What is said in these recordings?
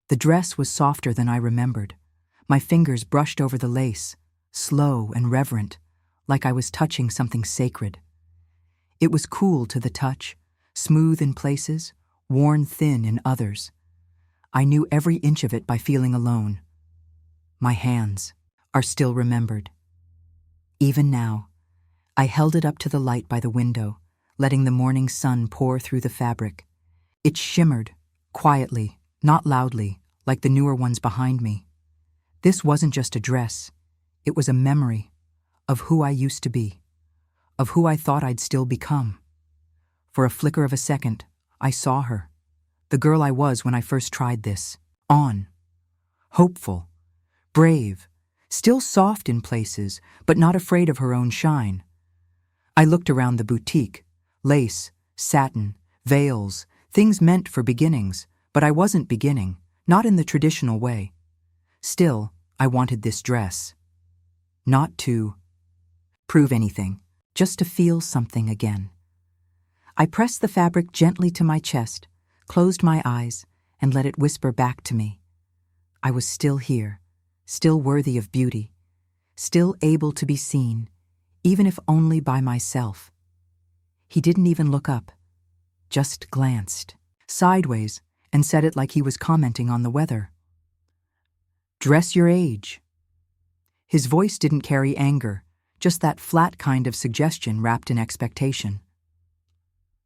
The dress was softer than I remembered. My fingers brushed over the lace, slow and reverent, like I was touching something sacred. It was cool to the touch, smooth in places, worn thin in others. I knew every inch of it by feeling alone. My hands are still remembered. Even now, I held it up to the light by the window, letting the morning sun pour through the fabric. It shimmered, quietly, not loudly, like the newer ones behind me. This wasn't just a dress. It was a memory of who I used to be, of who I thought I'd still become. For a flicker of a second, I saw her, the girl I was when I first tried this, on, hopeful, brave, still soft in places, but not afraid of her own shine. I looked around the boutique, lace, satin, veils, things meant for beginnings, but I wasn't beginning, not in the traditional way. Still, I wanted this dress. Not to prove anything, just to feel something again. I pressed the fabric gently to my chest, closed my eyes, and let it whisper back to me. I was still here, still worthy of beauty, still able to be seen, even if only by myself. He didn't even look up, just glanced, sideways, and said it like he was commenting on the weather. "Dress your age." His voice didn't carry anger, just that flat kind of suggestion wrapped in expectation.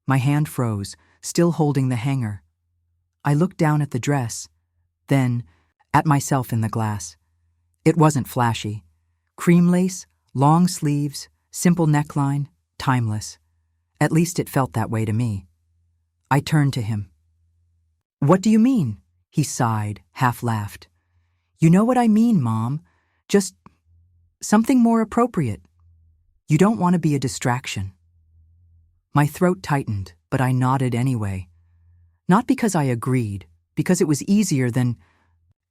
My hand froze, still holding the hanger. I looked down at the dress, then at myself in the glass. It wasn't flashy. Cream lace, long sleeves, simple neckline, timeless. At least it felt that way to me. I turned to him. "What do you mean?" He sighed, half laughed. "You know what I mean, Mom. Just something more appropriate. You don't want to be a distraction." My throat tightened, but I nodded anyway. Not because I agreed, because it was easier than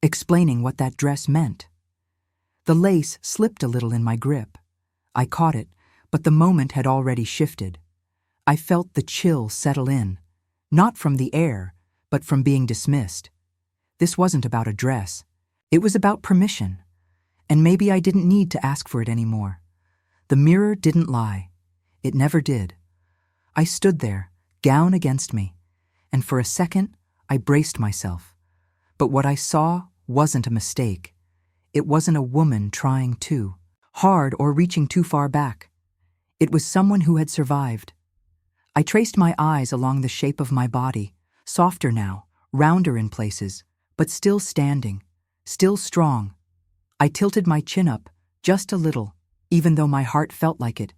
explaining what that dress meant. The lace slipped a little in my grip. I caught it, but the moment had already shifted. I felt the chill settle in, not from the air, but from being dismissed. This wasn't about a dress. It was about permission. And maybe I didn't need to ask for it anymore. The mirror didn't lie. It never did. I stood there, gown against me, and for a second, I braced myself. But what I saw wasn't a mistake. It wasn't a woman trying too hard or reaching too far back. It was someone who had survived. I traced my eyes along the shape of my body, softer now, rounder in places, but still standing, still strong. I tilted my chin up, just a little, even though my heart felt like it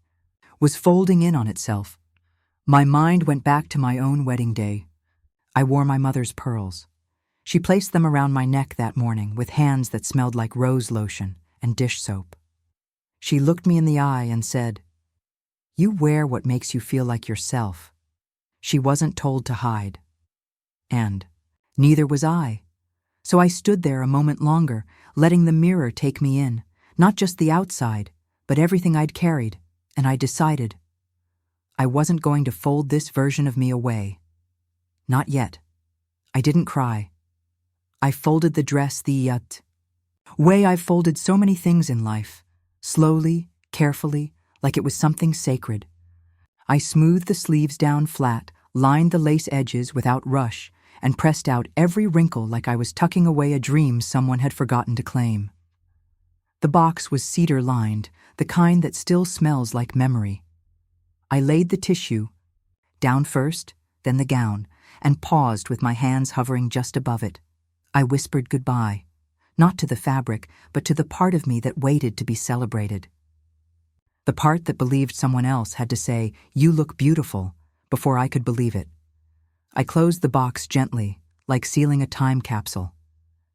was folding in on itself. My mind went back to my own wedding day. I wore my mother's pearls. She placed them around my neck that morning with hands that smelled like rose lotion and dish soap. She looked me in the eye and said, "You wear what makes you feel like yourself." She wasn't told to hide. And neither was I. So I stood there a moment longer, letting the mirror take me in, not just the outside, but everything I'd carried, and I decided I wasn't going to fold this version of me away. Not yet. I didn't cry. I folded the dress the way I've folded so many things in life, slowly, carefully, like it was something sacred. I smoothed the sleeves down flat, lined the lace edges without rush, and pressed out every wrinkle like I was tucking away a dream someone had forgotten to claim. The box was cedar-lined, the kind that still smells like memory. I laid the tissue, down first, then the gown, and paused with my hands hovering just above it. I whispered goodbye, not to the fabric, but to the part of me that waited to be celebrated. The part that believed someone else had to say, "You look beautiful," before I could believe it. I closed the box gently, like sealing a time capsule.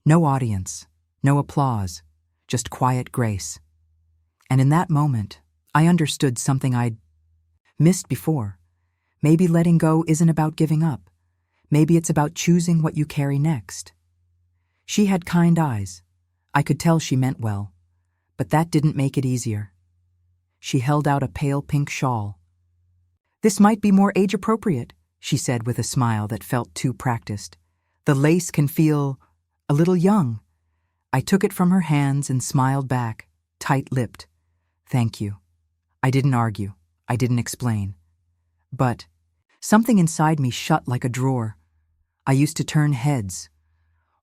No audience, no applause, just quiet grace. And in that moment, I understood something I'd missed before. Maybe letting go isn't about giving up. Maybe it's about choosing what you carry next. She had kind eyes. I could tell she meant well, but that didn't make it easier. She held out a pale pink shawl. "This might be more age-appropriate," she said with a smile that felt too practiced. "The lace can feel a little young. I took it from her hands and smiled back, tight-lipped. Thank you. I didn't argue. I didn't explain. But something inside me shut like a drawer. I used to turn heads,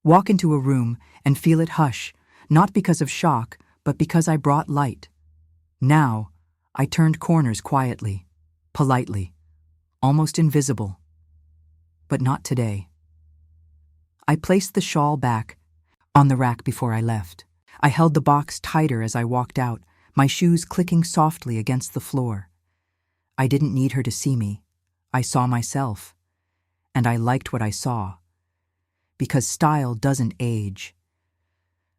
walk into a room and feel it hush, not because of shock, but because I brought light. Now, I turned corners quietly, politely, almost invisible. But not today. I placed the shawl back on the rack before I left. I held the box tighter as I walked out, my shoes clicking softly against the floor. I didn't need her to see me. I saw myself. And I liked what I saw. Because style doesn't age.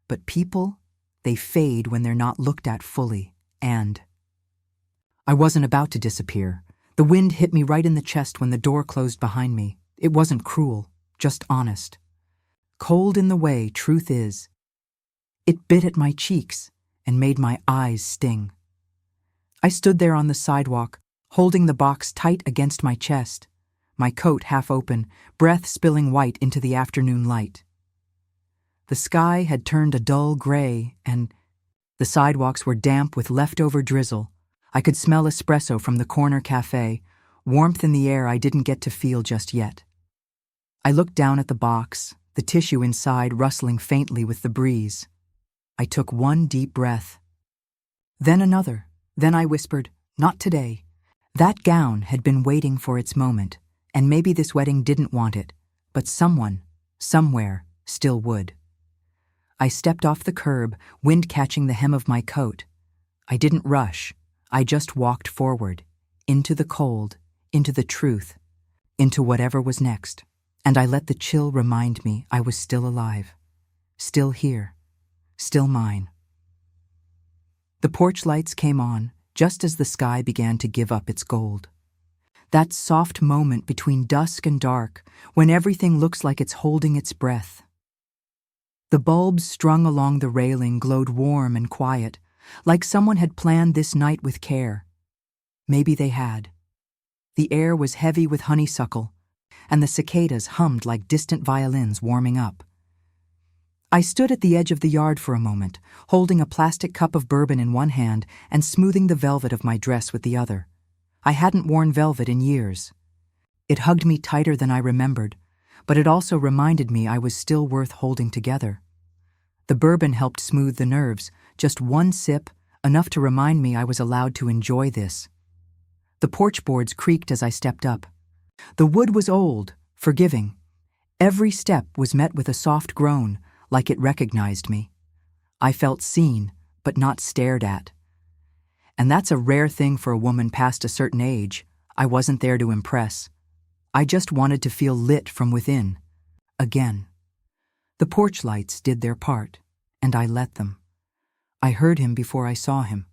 But people, they fade when they're not looked at fully, and I wasn't about to disappear. The wind hit me right in the chest when the door closed behind me. It wasn't cruel, just honest. Cold in the way truth is. It bit at my cheeks and made my eyes sting. I stood there on the sidewalk, holding the box tight against my chest, my coat half open, breath spilling white into the afternoon light. The sky had turned a dull gray, and the sidewalks were damp with leftover drizzle. I could smell espresso from the corner cafe, warmth in the air I didn't get to feel just yet. I looked down at the box, the tissue inside rustling faintly with the breeze. I took one deep breath. Then another. Then I whispered, "Not today." That gown had been waiting for its moment, and maybe this wedding didn't want it, but someone, somewhere, still would. I stepped off the curb, wind catching the hem of my coat. I didn't rush. I just walked forward, into the cold, into the truth, into whatever was next. And I let the chill remind me I was still alive, still here, still mine. The porch lights came on, just as the sky began to give up its gold. That soft moment between dusk and dark, when everything looks like it's holding its breath. The bulbs strung along the railing glowed warm and quiet, like someone had planned this night with care. Maybe they had. The air was heavy with honeysuckle, and the cicadas hummed like distant violins warming up. I stood at the edge of the yard for a moment, holding a plastic cup of bourbon in one hand and smoothing the velvet of my dress with the other. I hadn't worn velvet in years. It hugged me tighter than I remembered, but it also reminded me I was still worth holding together. The bourbon helped smooth the nerves, just one sip, enough to remind me I was allowed to enjoy this. The porch boards creaked as I stepped up. The wood was old, forgiving. Every step was met with a soft groan, like it recognized me. I felt seen, but not stared at. And that's a rare thing for a woman past a certain age. I wasn't there to impress. I just wanted to feel lit from within. Again. The porch lights did their part, and I let them. I heard him before I saw him.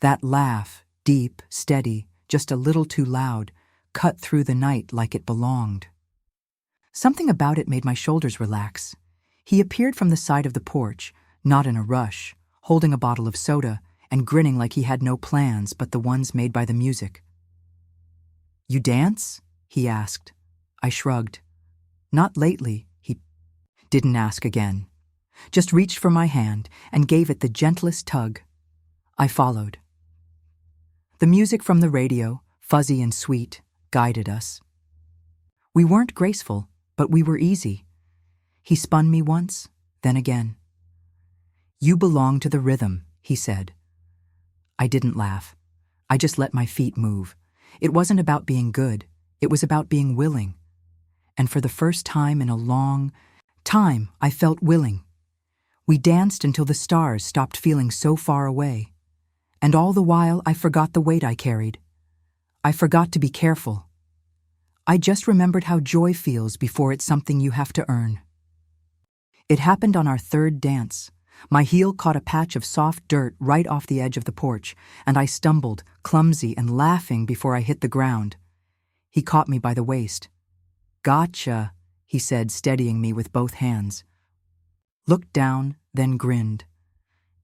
That laugh, deep, steady, just a little too loud, cut through the night like it belonged. Something about it made my shoulders relax. He appeared from the side of the porch, not in a rush, holding a bottle of soda and grinning like he had no plans but the ones made by the music. "You dance?" he asked. I shrugged. "Not lately," he didn't ask again. Just reached for my hand and gave it the gentlest tug. I followed. The music from the radio, fuzzy and sweet, guided us. We weren't graceful, but we were easy. He spun me once, then again. "You belong to the rhythm," he said. I didn't laugh. I just let my feet move. It wasn't about being good. It was about being willing. And for the first time in a long time, I felt willing. We danced until the stars stopped feeling so far away. And all the while, I forgot the weight I carried. I forgot to be careful. I just remembered how joy feels before it's something you have to earn. It happened on our third dance. My heel caught a patch of soft dirt right off the edge of the porch, and I stumbled, clumsy and laughing before I hit the ground. He caught me by the waist. "Gotcha," he said, steadying me with both hands. Looked down, then grinned.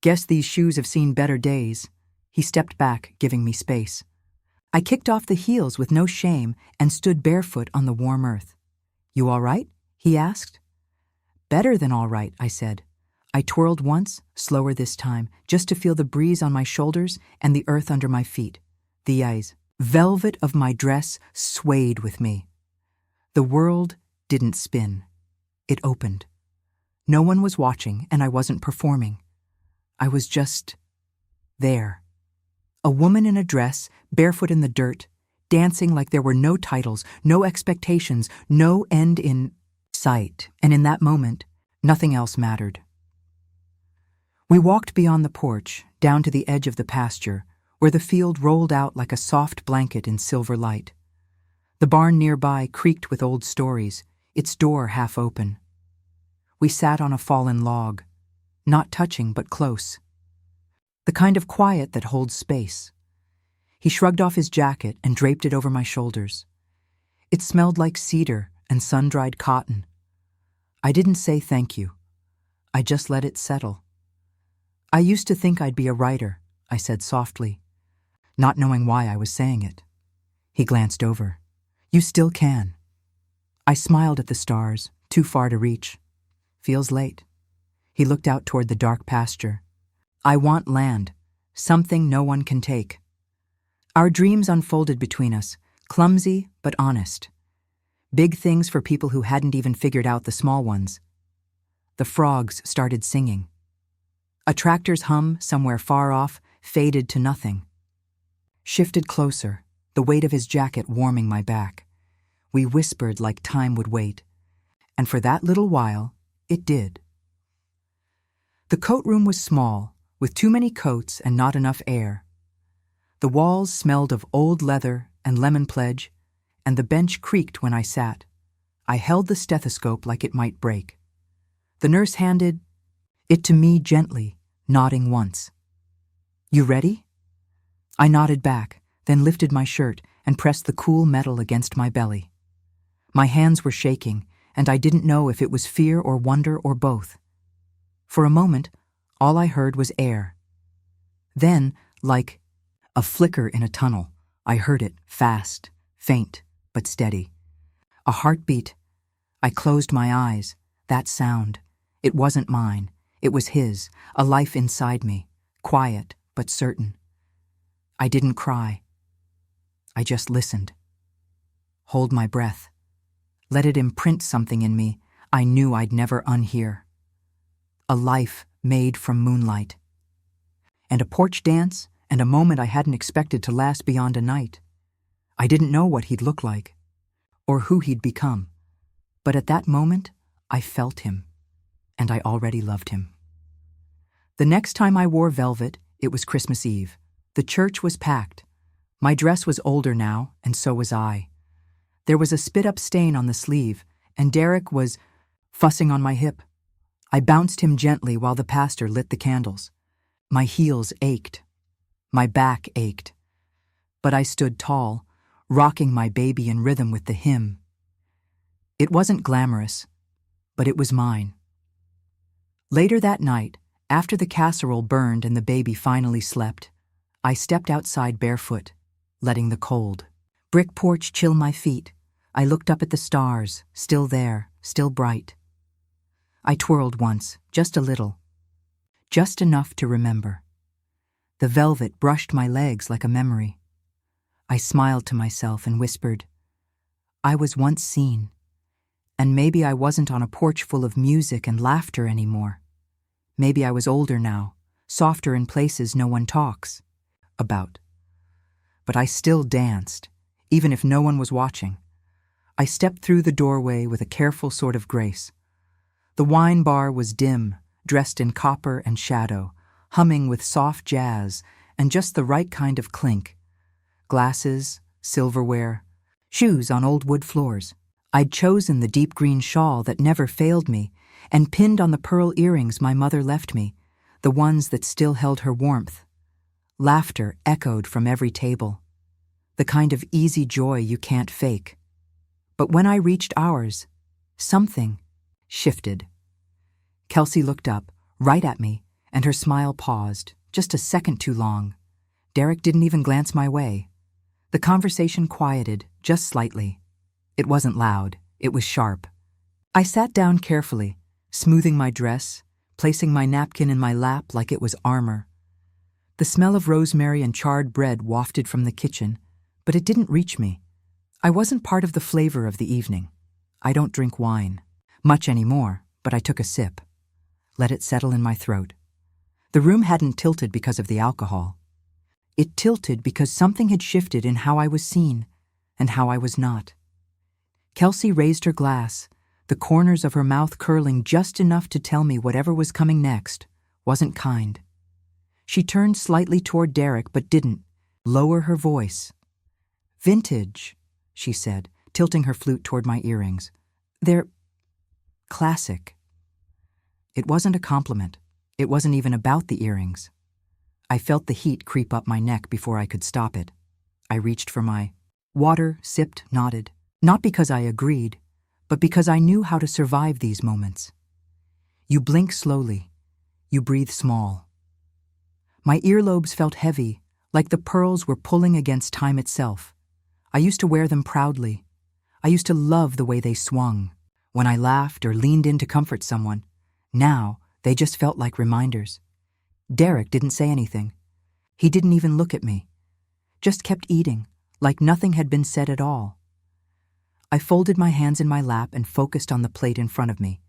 "Guess these shoes have seen better days." He stepped back, giving me space. I kicked off the heels with no shame and stood barefoot on the warm earth. "You all right?" he asked. Better than all right, I said. I twirled once, slower this time, just to feel the breeze on my shoulders and the earth under my feet. The eyes, velvet of my dress swayed with me. The world didn't spin. It opened. No one was watching, and I wasn't performing. I was just there. A woman in a dress, barefoot in the dirt, dancing like there were no titles, no expectations, no end in sight. And in that moment, nothing else mattered. We walked beyond the porch, down to the edge of the pasture, where the field rolled out like a soft blanket in silver light. The barn nearby creaked with old stories, its door half open. We sat on a fallen log, not touching but close. The kind of quiet that holds space. He shrugged off his jacket and draped it over my shoulders. It smelled like cedar and sun-dried cotton. I didn't say thank you. I just let it settle. I used to think I'd be a writer, I said softly, not knowing why I was saying it. He glanced over. You still can. I smiled at the stars, too far to reach. Feels late. He looked out toward the dark pasture. I want land, something no one can take. Our dreams unfolded between us, clumsy but honest. Big things for people who hadn't even figured out the small ones. The frogs started singing. A tractor's hum, somewhere far off, faded to nothing. Shifted closer, the weight of his jacket warming my back. We whispered like time would wait. And for that little while, it did. The coat room was small, with too many coats and not enough air. The walls smelled of old leather and lemon pledge, and the bench creaked when I sat. I held the stethoscope like it might break. The nurse handed it to me gently, nodding once. You ready? I nodded back, then lifted my shirt and pressed the cool metal against my belly. My hands were shaking, and I didn't know if it was fear or wonder or both. For a moment, all I heard was air. Then, like a flicker in a tunnel, I heard it, fast, faint, but steady. A heartbeat. I closed my eyes. That sound. It wasn't mine. It was his, a life inside me, quiet but certain. I didn't cry. I just listened. Hold my breath. Let it imprint something in me I knew I'd never unhear. A life made from moonlight. And a porch dance, and a moment I hadn't expected to last beyond a night. I didn't know what he'd look like, or who he'd become. But at that moment, I felt him, and I already loved him. The next time I wore velvet, it was Christmas Eve. The church was packed. My dress was older now, and so was I. There was a spit-up stain on the sleeve, and Derek was fussing on my hip. I bounced him gently while the pastor lit the candles. My heels ached. My back ached. But I stood tall, rocking my baby in rhythm with the hymn. It wasn't glamorous, but it was mine. Later that night, after the casserole burned and the baby finally slept, I stepped outside barefoot, letting the cold brick porch chill my feet. I looked up at the stars, still there, still bright. I twirled once, just a little. Just enough to remember. The velvet brushed my legs like a memory. I smiled to myself and whispered, I was once seen, and maybe I wasn't on a porch full of music and laughter anymore. Maybe I was older now, softer in places no one talks about. But I still danced, even if no one was watching. I stepped through the doorway with a careful sort of grace. The wine bar was dim, dressed in copper and shadow, humming with soft jazz and just the right kind of clink. Glasses, silverware, shoes on old wood floors. I'd chosen the deep green shawl that never failed me and pinned on the pearl earrings my mother left me, the ones that still held her warmth. Laughter echoed from every table, the kind of easy joy you can't fake. But when I reached ours, something shifted. Kelsey looked up, right at me, and her smile paused, just a second too long. Derek didn't even glance my way. The conversation quieted, just slightly. It wasn't loud, it was sharp. I sat down carefully, smoothing my dress, placing my napkin in my lap like it was armor. The smell of rosemary and charred bread wafted from the kitchen, but it didn't reach me. I wasn't part of the flavor of the evening. I don't drink wine. Much anymore, but I took a sip. Let it settle in my throat. The room hadn't tilted because of the alcohol. It tilted because something had shifted in how I was seen and how I was not. Kelsey raised her glass, the corners of her mouth curling just enough to tell me whatever was coming next wasn't kind. She turned slightly toward Derek but didn't lower her voice. "Vintage," she said, tilting her flute toward my earrings. "They're classic." It wasn't a compliment. It wasn't even about the earrings. I felt the heat creep up my neck before I could stop it. I reached for my water, sipped, nodded. Not because I agreed, but because I knew how to survive these moments. You blink slowly. You breathe small. My earlobes felt heavy, like the pearls were pulling against time itself. I used to wear them proudly. I used to love the way they swung. When I laughed or leaned in to comfort someone, now they just felt like reminders. Derek didn't say anything. He didn't even look at me. Just kept eating, like nothing had been said at all. I folded my hands in my lap and focused on the plate in front of me,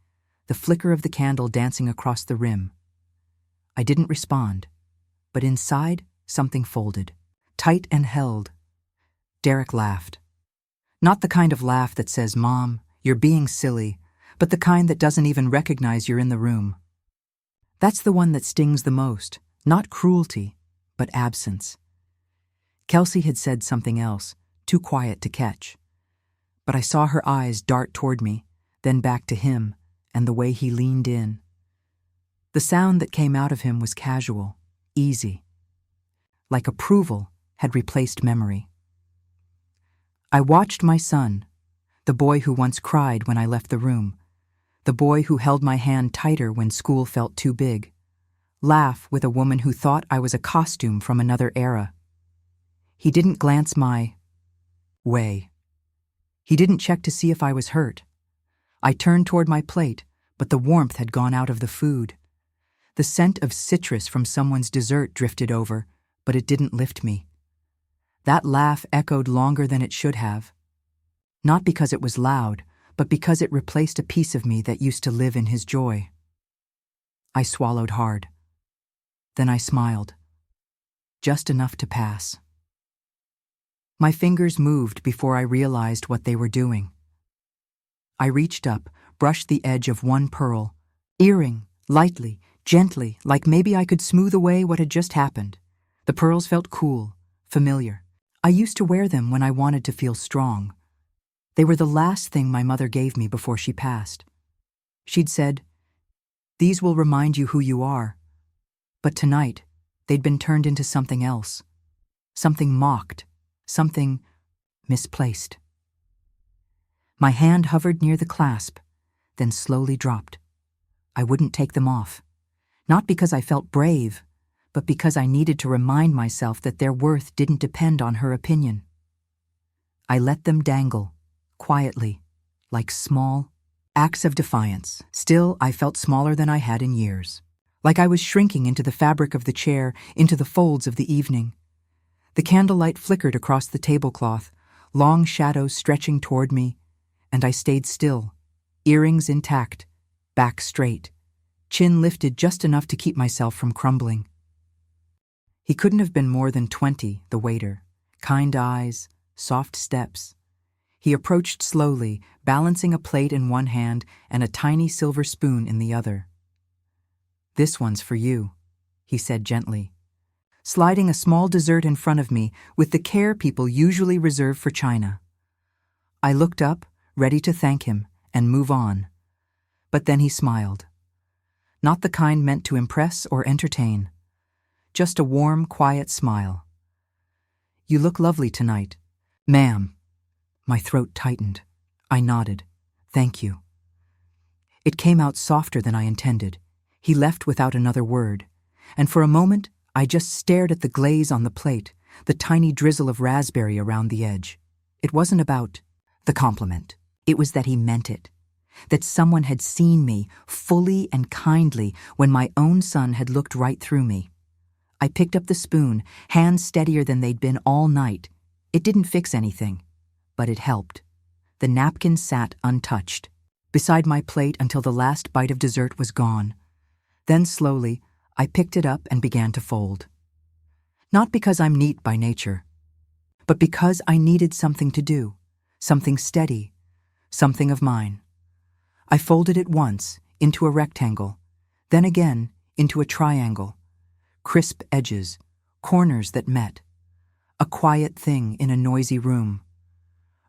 the flicker of the candle dancing across the rim. I didn't respond, but inside, something folded, tight and held. Derek laughed. Not the kind of laugh that says, "Mom, you're being silly," but the kind that doesn't even recognize you're in the room. That's the one that stings the most, not cruelty, but absence. Kelsey had said something else, too quiet to catch. But I saw her eyes dart toward me, then back to him, and the way he leaned in. The sound that came out of him was casual, easy. Like approval had replaced memory. I watched my son, the boy who once cried when I left the room, the boy who held my hand tighter when school felt too big, laugh with a woman who thought I was a costume from another era. He didn't glance my way. He didn't check to see if I was hurt. I turned toward my plate, but the warmth had gone out of the food. The scent of citrus from someone's dessert drifted over, but it didn't lift me. That laugh echoed longer than it should have. Not because it was loud, but because it replaced a piece of me that used to live in his joy. I swallowed hard. Then I smiled. Just enough to pass. My fingers moved before I realized what they were doing. I reached up, brushed the edge of one pearl, earring, lightly, gently, like maybe I could smooth away what had just happened. The pearls felt cool, familiar. I used to wear them when I wanted to feel strong. They were the last thing my mother gave me before she passed. She'd said, "These will remind you who you are." But tonight, they'd been turned into something else. Something mocked. Something misplaced. My hand hovered near the clasp, then slowly dropped. I wouldn't take them off. Not because I felt brave, but because I needed to remind myself that their worth didn't depend on her opinion. I let them dangle, quietly, like small acts of defiance. Still, I felt smaller than I had in years. Like I was shrinking into the fabric of the chair, into the folds of the evening. The candlelight flickered across the tablecloth, long shadows stretching toward me, and I stayed still, earrings intact, back straight, chin lifted just enough to keep myself from crumbling. He couldn't have been more than 20, the waiter. Kind eyes, soft steps. He approached slowly, balancing a plate in one hand and a tiny silver spoon in the other. "This one's for you," he said gently, sliding a small dessert in front of me with the care people usually reserve for China. I looked up, ready to thank him and move on. But then he smiled. Not the kind meant to impress or entertain. Just a warm, quiet smile. "You look lovely tonight, ma'am." My throat tightened. I nodded. "Thank you." It came out softer than I intended. He left without another word, and for a moment, I just stared at the glaze on the plate, the tiny drizzle of raspberry around the edge. It wasn't about the compliment. It was that he meant it. that someone had seen me fully and kindly when my own son had looked right through me. I picked up the spoon, hands steadier than they'd been all night. It didn't fix anything, but it helped. The napkin sat untouched, beside my plate until the last bite of dessert was gone. Then slowly, I picked it up and began to fold. Not because I'm neat by nature, but because I needed something to do, something steady, something of mine. I folded it once into a rectangle, then again into a triangle. Crisp edges, corners that met. A quiet thing in a noisy room.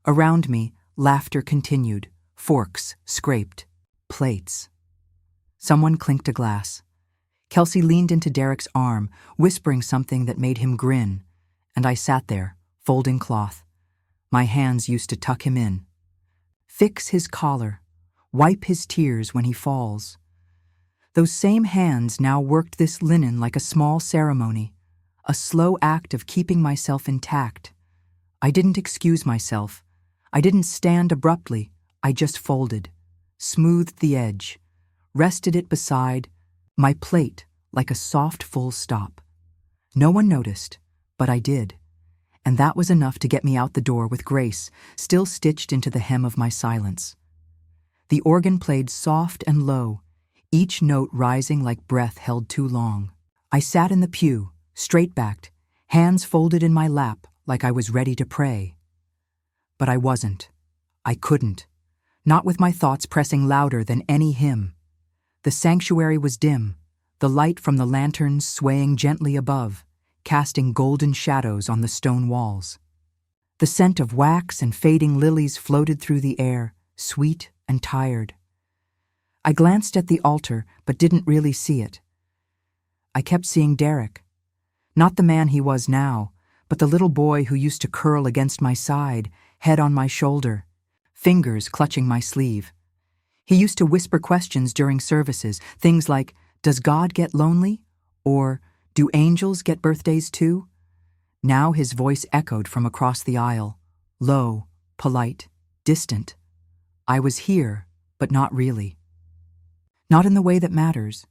Around me, laughter continued, forks scraped, plates. Someone clinked a glass. Kelsey leaned into Derek's arm, whispering something that made him grin, and I sat there, folding cloth. My hands used to tuck him in. Fix his collar, wipe his tears when he falls. Those same hands now worked this linen like a small ceremony, a slow act of keeping myself intact. I didn't excuse myself. I didn't stand abruptly. I just folded, smoothed the edge, rested it beside my plate like a soft full stop. No one noticed, but I did. And that was enough to get me out the door with grace, still stitched into the hem of my silence. The organ played soft and low, each note rising like breath held too long. I sat in the pew, straight-backed, hands folded in my lap like I was ready to pray. But I wasn't. I couldn't. Not with my thoughts pressing louder than any hymn. The sanctuary was dim, the light from the lanterns swaying gently above, casting golden shadows on the stone walls. The scent of wax and fading lilies floated through the air, sweet and tired. I glanced at the altar, but didn't really see it. I kept seeing Derek. Not the man he was now, but the little boy who used to curl against my side, head on my shoulder, fingers clutching my sleeve. He used to whisper questions during services, things like, "Does God get lonely?" Or, "Do angels get birthdays too?" Now his voice echoed from across the aisle, low, polite, distant. I was here, but not really. Not in the way that matters.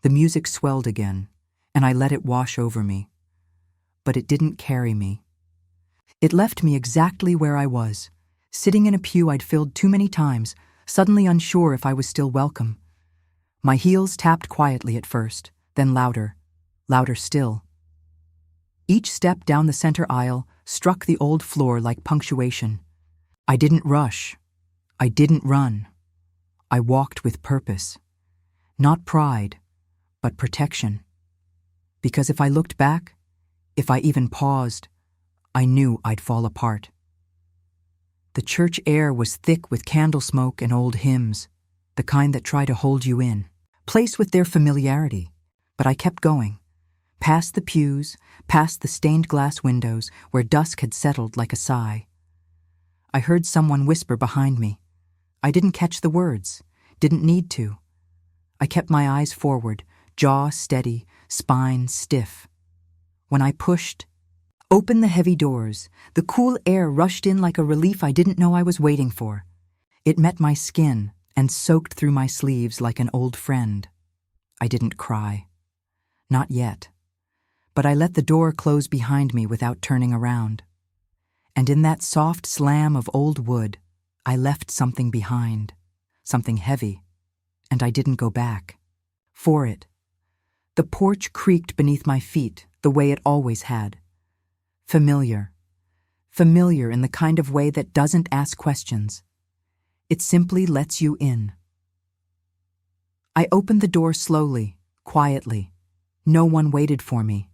The music swelled again, and I let it wash over me. But it didn't carry me. It left me exactly where I was, sitting in a pew I'd filled too many times, suddenly unsure if I was still welcome. My heels tapped quietly at first, then louder, louder still. Each step down the center aisle struck the old floor like punctuation. I didn't rush. I didn't run. I walked with purpose. Not pride, but protection. Because if I looked back, if I even paused, I knew I'd fall apart. The church air was thick with candle smoke and old hymns, the kind that try to hold you in, placed with their familiarity. But I kept going, past the pews, past the stained glass windows where dusk had settled like a sigh. I heard someone whisper behind me. I didn't catch the words, didn't need to. I kept my eyes forward, jaw steady, spine stiff. When I pushed open the heavy doors, the cool air rushed in like a relief I didn't know I was waiting for. It met my skin and soaked through my sleeves like an old friend. I didn't cry. Not yet. But I let the door close behind me without turning around. And in that soft slam of old wood, I left something behind, something heavy, and I didn't go back. For it. The porch creaked beneath my feet the way it always had. Familiar. Familiar in the kind of way that doesn't ask questions. It simply lets you in. I opened the door slowly, quietly. No one waited for me.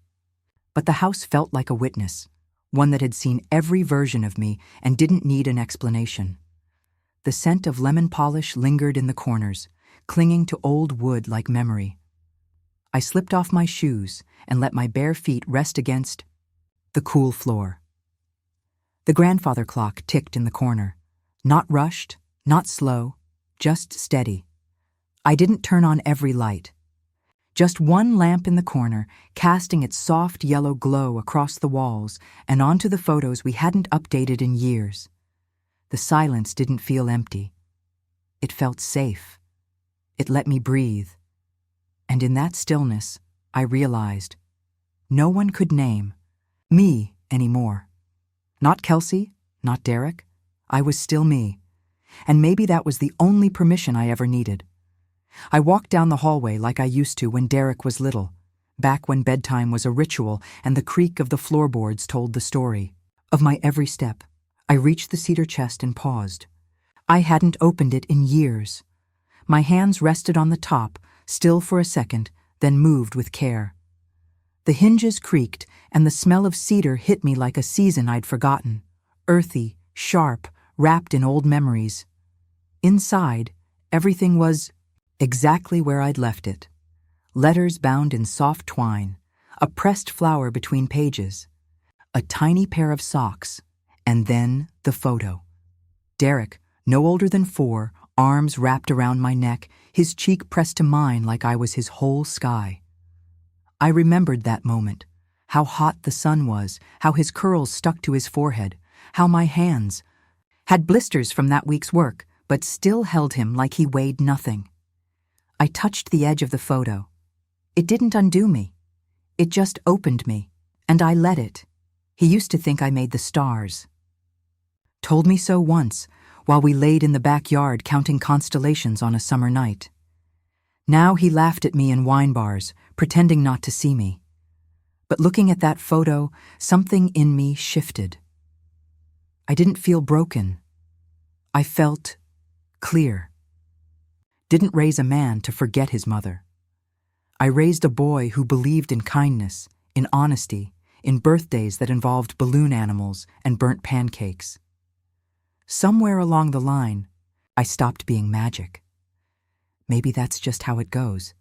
But the house felt like a witness, one that had seen every version of me and didn't need an explanation. The scent of lemon polish lingered in the corners, clinging to old wood like memory. I slipped off my shoes and let my bare feet rest against the cool floor. The grandfather clock ticked in the corner, not rushed, not slow, just steady. I didn't turn on every light. Just one lamp in the corner, casting its soft yellow glow across the walls and onto the photos we hadn't updated in years. The silence didn't feel empty. It felt safe. It let me breathe. And in that stillness, I realized no one could name me anymore. Not Kelsey, not Derek. I was still me. And maybe that was the only permission I ever needed. I walked down the hallway like I used to when Derek was little, back when bedtime was a ritual and the creak of the floorboards told the story. Of my every step, I reached the cedar chest and paused. I hadn't opened it in years. My hands rested on the top, still for a second, then moved with care. The hinges creaked, and the smell of cedar hit me like a season I'd forgotten, earthy, sharp, wrapped in old memories. Inside, everything was exactly where I'd left it. Letters bound in soft twine, a pressed flower between pages, a tiny pair of socks, and then the photo. Derek, no older than 4, arms wrapped around my neck, his cheek pressed to mine like I was his whole sky. I remembered that moment, how hot the sun was, how his curls stuck to his forehead, how my hands had blisters from that week's work, but still held him like he weighed nothing. I touched the edge of the photo. It didn't undo me. It just opened me, and I let it. He used to think I made the stars. Told me so once, while we laid in the backyard counting constellations on a summer night. Now he laughed at me in wine bars, pretending not to see me. But looking at that photo, something in me shifted. I didn't feel broken. I felt clear. Didn't raise a man to forget his mother. I raised a boy who believed in kindness, in honesty, in birthdays that involved balloon animals and burnt pancakes. Somewhere along the line, I stopped being magic. Maybe that's just how it goes.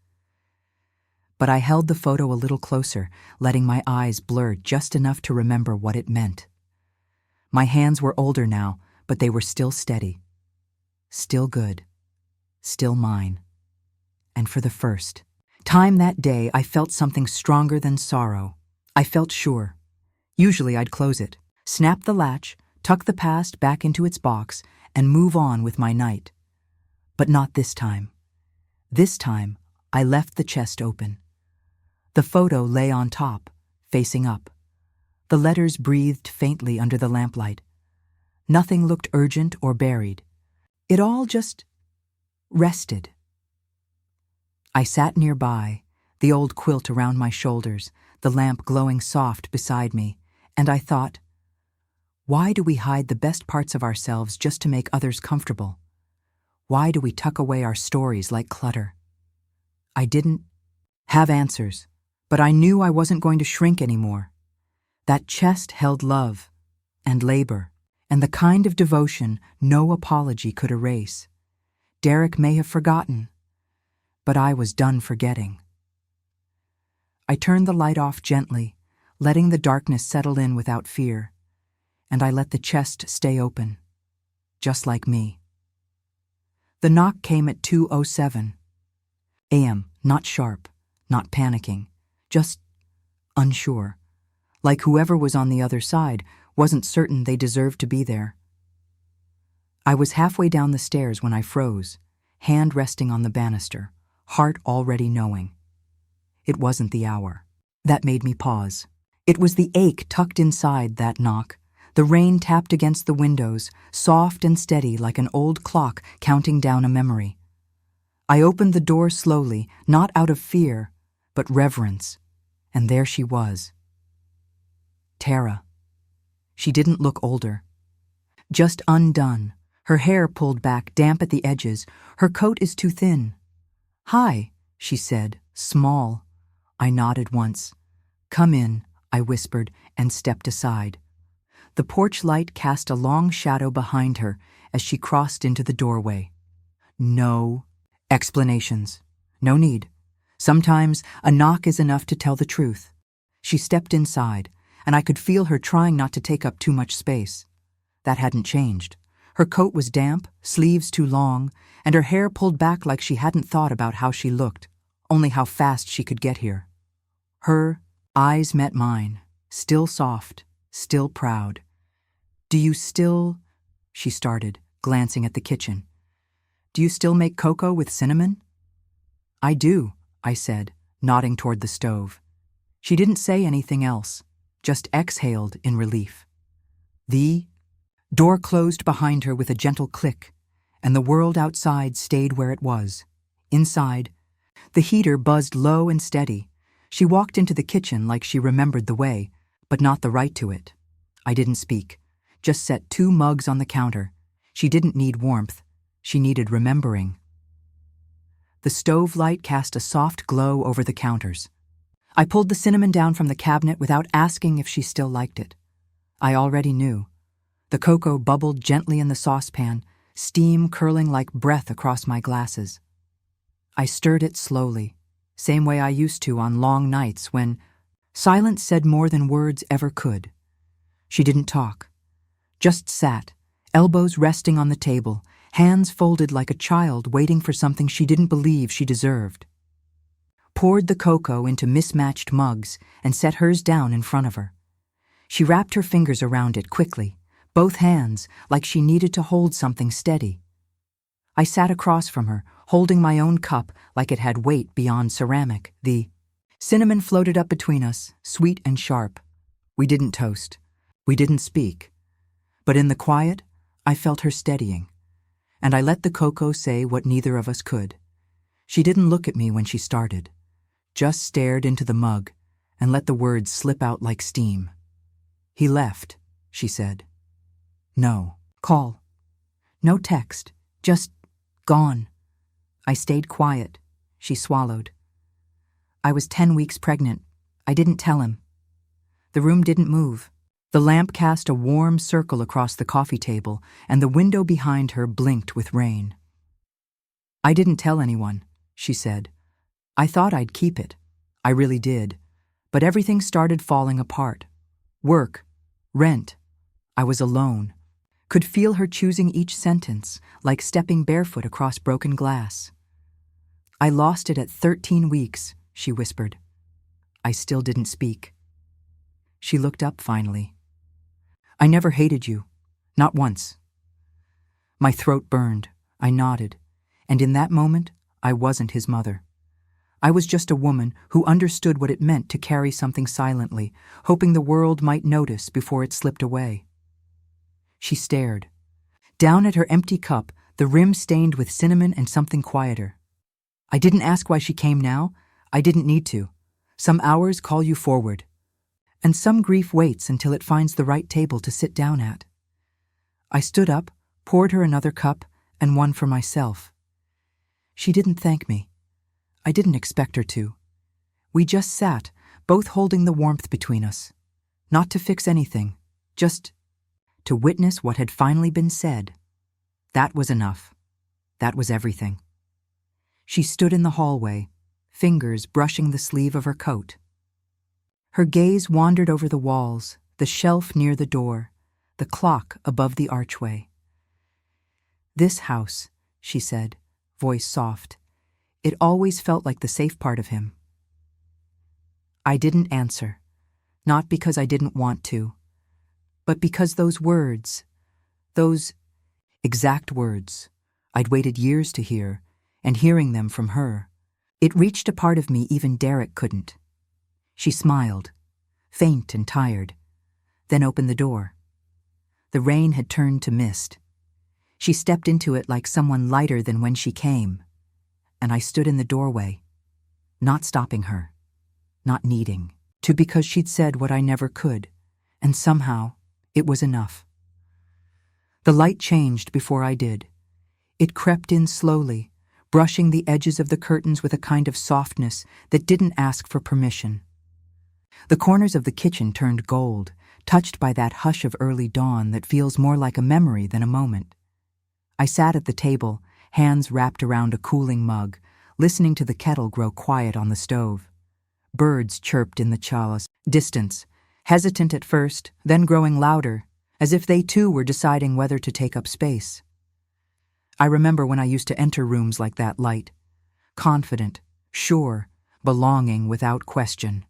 But I held the photo a little closer, letting my eyes blur just enough to remember what it meant. My hands were older now, but they were still steady. Still good. Still mine. And for the first time that day, I felt something stronger than sorrow. I felt sure. Usually I'd close it, snap the latch, tuck the past back into its box, and move on with my night. But not this time. This time, I left the chest open. The photo lay on top, facing up. The letters breathed faintly under the lamplight. Nothing looked urgent or buried. It all just rested. I sat nearby, the old quilt around my shoulders, the lamp glowing soft beside me, and I thought, why do we hide the best parts of ourselves just to make others comfortable? Why do we tuck away our stories like clutter? I didn't have answers, but I knew I wasn't going to shrink anymore. That chest held love and labor and the kind of devotion no apology could erase. Derek may have forgotten, but I was done forgetting. I turned the light off gently, letting the darkness settle in without fear, and I let the chest stay open, just like me. The knock came at 2:07 a.m., not sharp, not panicking, just unsure, like whoever was on the other side wasn't certain they deserved to be there. I was halfway down the stairs when I froze, hand resting on the banister, heart already knowing. It wasn't the hour. That made me pause. It was the ache tucked inside that knock. The rain tapped against the windows, soft and steady like an old clock counting down a memory. I opened the door slowly, not out of fear, but reverence, and there she was. Tara. She didn't look older. Just undone, her hair pulled back, damp at the edges. Her coat is too thin. "Hi," she said, small. I nodded once. "Come in," I whispered, and stepped aside. The porch light cast a long shadow behind her as she crossed into the doorway. No explanations. No need. Sometimes a knock is enough to tell the truth. She stepped inside, and I could feel her trying not to take up too much space. That hadn't changed. Her coat was damp, sleeves too long, and her hair pulled back like she hadn't thought about how she looked, only how fast she could get here. Her eyes met mine, still soft, still proud. "Do you still—" she started, glancing at the kitchen. Do you still make cocoa with cinnamon?" "I do," I said, nodding toward the stove. She didn't say anything else, just exhaled in relief. The door closed behind her with a gentle click, and the world outside stayed where it was. Inside, the heater buzzed low and steady. She walked into the kitchen like she remembered the way, but not the right to it. I didn't speak, just set 2 mugs on the counter. She didn't need warmth, she needed remembering. The stove light cast a soft glow over the counters. I pulled the cinnamon down from the cabinet without asking if she still liked it. I already knew. The cocoa bubbled gently in the saucepan, steam curling like breath across my glasses. I stirred it slowly, same way I used to on long nights when silence said more than words ever could. She didn't talk, just sat, elbows resting on the table, hands folded like a child waiting for something she didn't believe she deserved. Poured the cocoa into mismatched mugs and set hers down in front of her. She wrapped her fingers around it quickly, both hands like she needed to hold something steady. I sat across from her, holding my own cup like it had weight beyond ceramic. The cinnamon floated up between us, sweet and sharp. We didn't toast. We didn't speak. But in the quiet, I felt her steadying, and I let the cocoa say what neither of us could. She didn't look at me when she started, just stared into the mug and let the words slip out like steam. "He left," she said. "No call, no text, just gone." I stayed quiet. She swallowed. "I was 10 weeks pregnant. I didn't tell him." The room didn't move. The lamp cast a warm circle across the coffee table, and the window behind her blinked with rain. "I didn't tell anyone," she said. "I thought I'd keep it. I really did. But everything started falling apart. Work, rent. I was alone. Could feel her choosing each sentence, like stepping barefoot across broken glass. "I lost it at 13 weeks, she whispered. I still didn't speak. She looked up finally. "I never hated you. Not once." My throat burned. I nodded. And in that moment, I wasn't his mother. I was just a woman who understood what it meant to carry something silently, hoping the world might notice before it slipped away. She stared. Down at her empty cup, the rim stained with cinnamon and something quieter. I didn't ask why she came now. I didn't need to. Some hours call you forward. And some grief waits until it finds the right table to sit down at. I stood up, poured her another cup, and one for myself. She didn't thank me. I didn't expect her to. We just sat, both holding the warmth between us. Not to fix anything, just to witness what had finally been said. That was enough. That was everything. She stood in the hallway, fingers brushing the sleeve of her coat. Her gaze wandered over the walls, the shelf near the door, the clock above the archway. "This house," she said, voice soft. It always felt like the safe part of him. I didn't answer, not because I didn't want to, but because those words, those exact words, I'd waited years to hear, and hearing them from her, it reached a part of me even Derek couldn't. She smiled, faint and tired, then opened the door. The rain had turned to mist. She stepped into it like someone lighter than when she came, and I stood in the doorway, not stopping her, not needing to, because she'd said what I never could, and somehow it was enough. The light changed before I did. It crept in slowly, brushing the edges of the curtains with a kind of softness that didn't ask for permission. The corners of the kitchen turned gold, touched by that hush of early dawn that feels more like a memory than a moment. I sat at the table, hands wrapped around a cooling mug, listening to the kettle grow quiet on the stove. Birds chirped in the chalice, distance, hesitant at first, then growing louder, as if they too were deciding whether to take up space. I remember when I used to enter rooms like that light, confident, sure, belonging without question.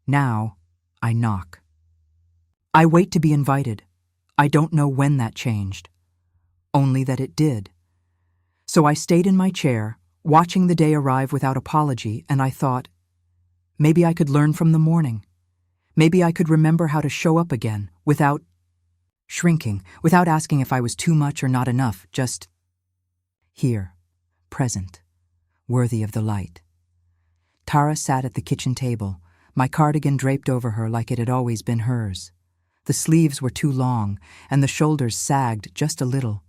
Now, I knock. I wait to be invited. I don't know when that changed. Only that it did. So I stayed in my chair, watching the day arrive without apology, and I thought, maybe I could learn from the morning. Maybe I could remember how to show up again, without shrinking, without asking if I was too much or not enough, just here, present, worthy of the light. Tara sat at the kitchen table, my cardigan draped over her like it had always been hers. The sleeves were too long, and the shoulders sagged just a little.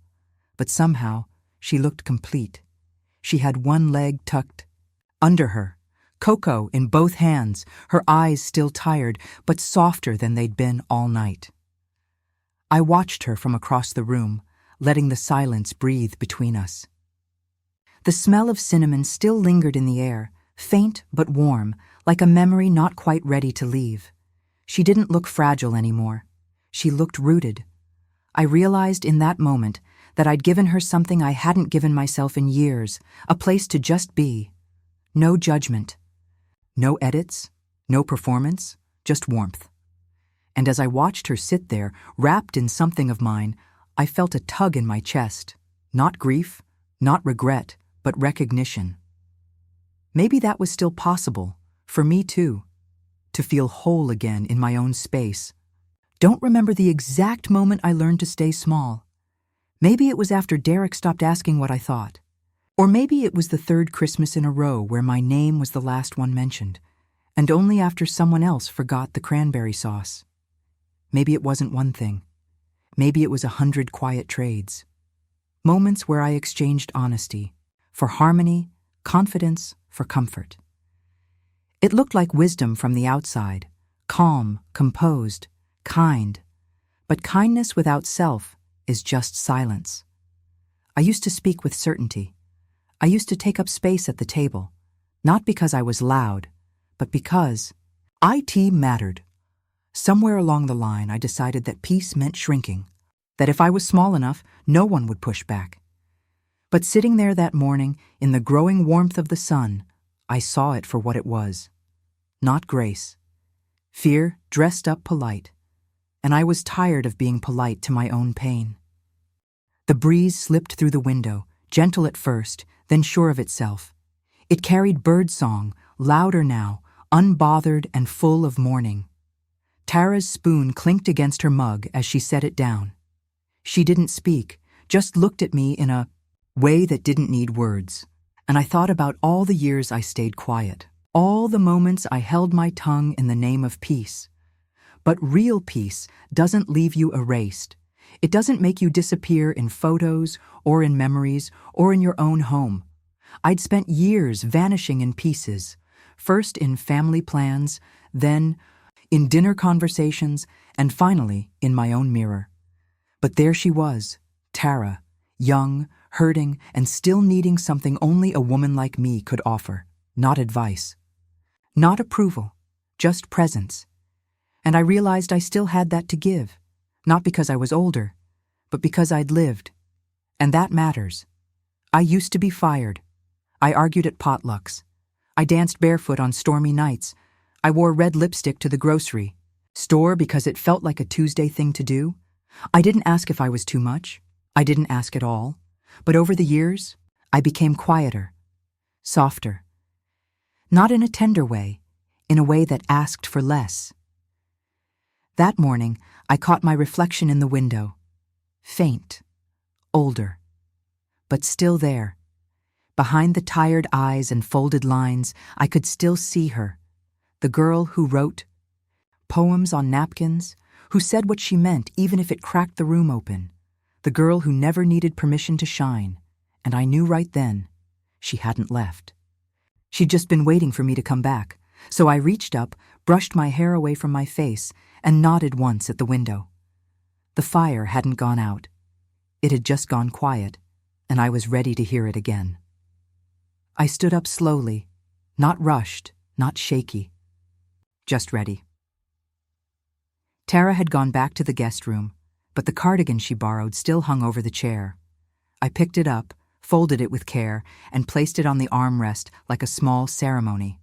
But somehow, she looked complete. She had one leg tucked under her, cocoa in both hands, her eyes still tired, but softer than they'd been all night. I watched her from across the room, letting the silence breathe between us. The smell of cinnamon still lingered in the air, faint but warm, like a memory not quite ready to leave. She didn't look fragile anymore. She looked rooted. I realized in that moment that I'd given her something I hadn't given myself in years, a place to just be. No judgment. No edits, no performance, just warmth. And as I watched her sit there, wrapped in something of mine, I felt a tug in my chest. Not grief, not regret, but recognition. Maybe that was still possible, for me too, to feel whole again in my own space. Don't remember the exact moment I learned to stay small. Maybe it was after Derek stopped asking what I thought. Or maybe it was the third Christmas in a row where my name was the last one mentioned, and only after someone else forgot the cranberry sauce. Maybe it wasn't one thing. Maybe it was 100 quiet trades. Moments where I exchanged honesty, for harmony, confidence, for comfort. It looked like wisdom from the outside, calm, composed, kind. But kindness without self is just silence. I used to speak with certainty. I used to take up space at the table, not because I was loud, but because IT mattered. Somewhere along the line, I decided that peace meant shrinking, that if I was small enough, no one would push back. But sitting there that morning, in the growing warmth of the sun, I saw it for what it was. Not grace. Fear dressed up polite. And I was tired of being polite to my own pain. The breeze slipped through the window, gentle at first, then sure of itself. It carried birdsong, louder now, unbothered and full of morning. Tara's spoon clinked against her mug as she set it down. She didn't speak, just looked at me in a way that didn't need words. And I thought about all the years I stayed quiet, all the moments I held my tongue in the name of peace. But real peace doesn't leave you erased. It doesn't make you disappear in photos or in memories or in your own home. I'd spent years vanishing in pieces, first in family plans, then in dinner conversations, and finally in my own mirror. But there she was, Tara, young, hurting, and still needing something only a woman like me could offer. Not advice. Not approval. Just presence. And I realized I still had that to give. Not because I was older, but because I'd lived. And that matters. I used to be fired. I argued at potlucks. I danced barefoot on stormy nights. I wore red lipstick to the grocery store because it felt like a Tuesday thing to do. I didn't ask if I was too much. I didn't ask at all. But over the years, I became quieter, softer. Not in a tender way, in a way that asked for less. That morning, I caught my reflection in the window. Faint, older, but still there. Behind the tired eyes and folded lines, I could still see her. The girl who wrote poems on napkins, who said what she meant even if it cracked the room open. The girl who never needed permission to shine. And I knew right then, she hadn't left. She'd just been waiting for me to come back. So I reached up, brushed my hair away from my face, and nodded once at the window. The fire hadn't gone out. It had just gone quiet, and I was ready to hear it again. I stood up slowly, not rushed, not shaky, just ready. Tara had gone back to the guest room, but the cardigan she borrowed still hung over the chair. I picked it up, folded it with care, and placed it on the armrest like a small ceremony.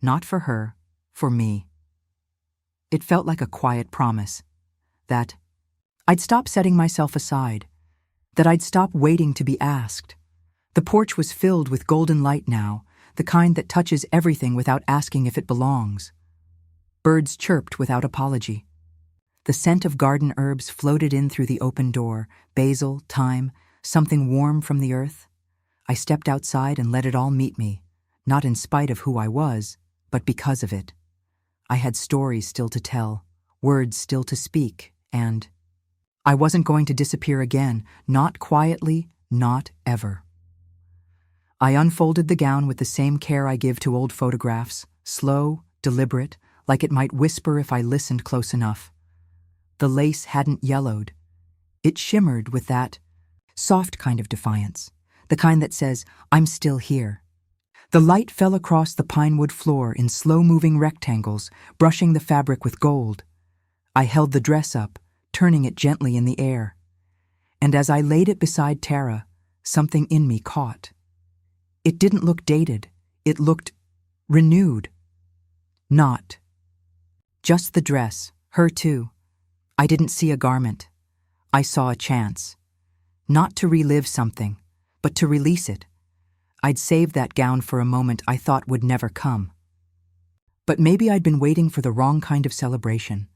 Not for her, for me. It felt like a quiet promise that I'd stop setting myself aside, that I'd stop waiting to be asked. The porch was filled with golden light now, the kind that touches everything without asking if it belongs. Birds chirped without apology. The scent of garden herbs floated in through the open door, basil, thyme, something warm from the earth. I stepped outside and let it all meet me, not in spite of who I was, but because of it. I had stories still to tell, words still to speak, and I wasn't going to disappear again, not quietly, not ever. I unfolded the gown with the same care I give to old photographs, slow, deliberate, like it might whisper if I listened close enough. The lace hadn't yellowed. It shimmered with that soft kind of defiance, the kind that says, I'm still here. The light fell across the pinewood floor in slow-moving rectangles, brushing the fabric with gold. I held the dress up, turning it gently in the air. And as I laid it beside Tara, something in me caught. It didn't look dated. It looked renewed. Not. Just the dress, her too. I didn't see a garment. I saw a chance. Not to relive something, but to release it. I'd saved that gown for a moment I thought would never come. But maybe I'd been waiting for the wrong kind of celebration.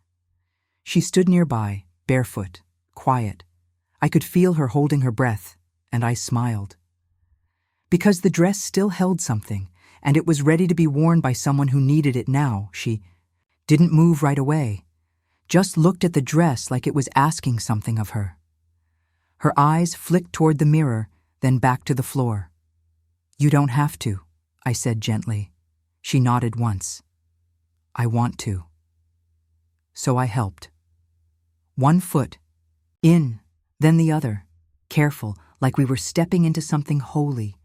She stood nearby, barefoot, quiet. I could feel her holding her breath, and I smiled. Because the dress still held something, and it was ready to be worn by someone who needed it now. She didn't move right away, just looked at the dress like it was asking something of her. Her eyes flicked toward the mirror, then back to the floor. You don't have to, I said gently. She nodded once. I want to. So I helped. One foot, in, then the other, careful, like we were stepping into something holy.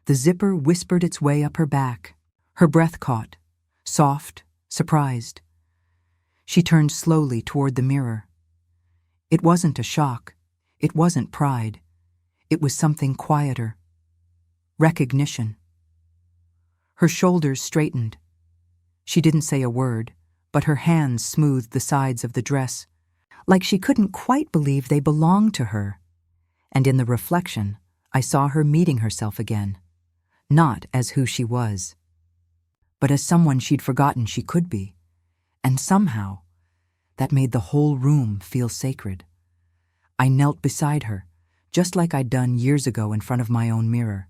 The zipper whispered its way up her back. Her breath caught, soft, surprised. She turned slowly toward the mirror. It wasn't a shock. It wasn't pride. It was something quieter. Recognition. Her shoulders straightened. She didn't say a word, but her hands smoothed the sides of the dress, like she couldn't quite believe they belonged to her. And in the reflection, I saw her meeting herself again, not as who she was, but as someone she'd forgotten she could be. And somehow, that made the whole room feel sacred. I knelt beside her, just like I'd done years ago in front of my own mirror,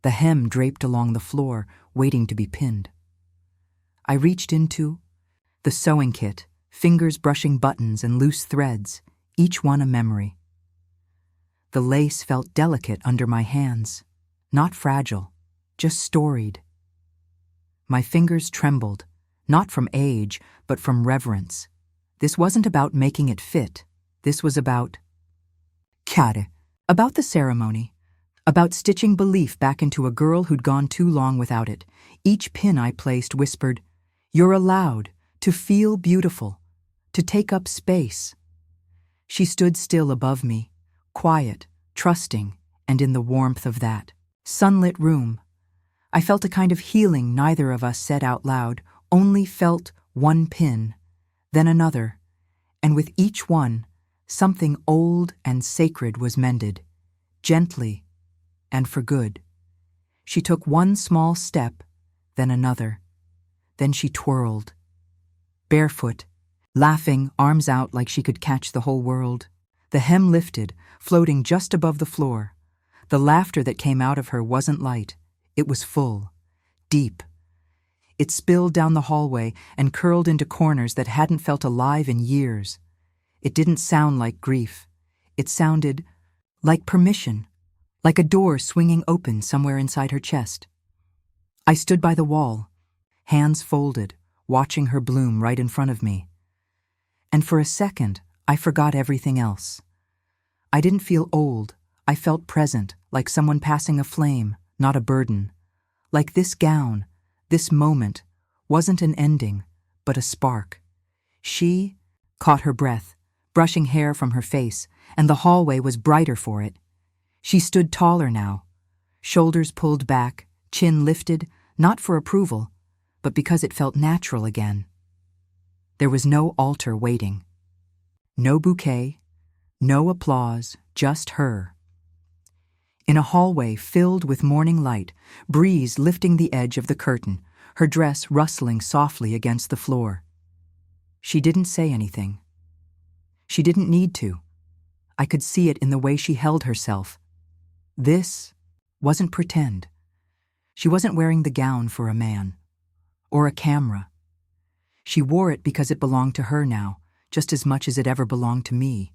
the hem draped along the floor, waiting to be pinned. I reached into the sewing kit, fingers brushing buttons and loose threads, each one a memory. The lace felt delicate under my hands, not fragile, just storied. My fingers trembled, not from age, but from reverence. This wasn't about making it fit. This was about Kade, about the ceremony, about stitching belief back into a girl who'd gone too long without it. Each pin I placed whispered, "You're allowed to feel beautiful, to take up space." She stood still above me, quiet, trusting, and in the warmth of that sunlit room, I felt a kind of healing neither of us said out loud, only felt one pin, then another, and with each one, something old and sacred was mended, gently and for good. She took one small step, then another. Then she twirled, barefoot, laughing, arms out like she could catch the whole world. The hem lifted, floating just above the floor. The laughter that came out of her wasn't light. It was full, deep. It spilled down the hallway and curled into corners that hadn't felt alive in years. It didn't sound like grief. It sounded like permission, like a door swinging open somewhere inside her chest. I stood by the wall, hands folded, watching her bloom right in front of me. And for a second, I forgot everything else. I didn't feel old. I felt present, like someone passing a flame, not a burden. Like this gown, this moment, wasn't an ending, but a spark. She caught her breath, brushing hair from her face, and the hallway was brighter for it. She stood taller now, shoulders pulled back, chin lifted, not for approval, but because it felt natural again. There was no altar waiting. No bouquet, no applause, just her. In a hallway filled with morning light, breeze lifting the edge of the curtain, her dress rustling softly against the floor. She didn't say anything. She didn't need to. I could see it in the way she held herself. This wasn't pretend. She wasn't wearing the gown for a man. Or a camera. She wore it because it belonged to her now, just as much as it ever belonged to me.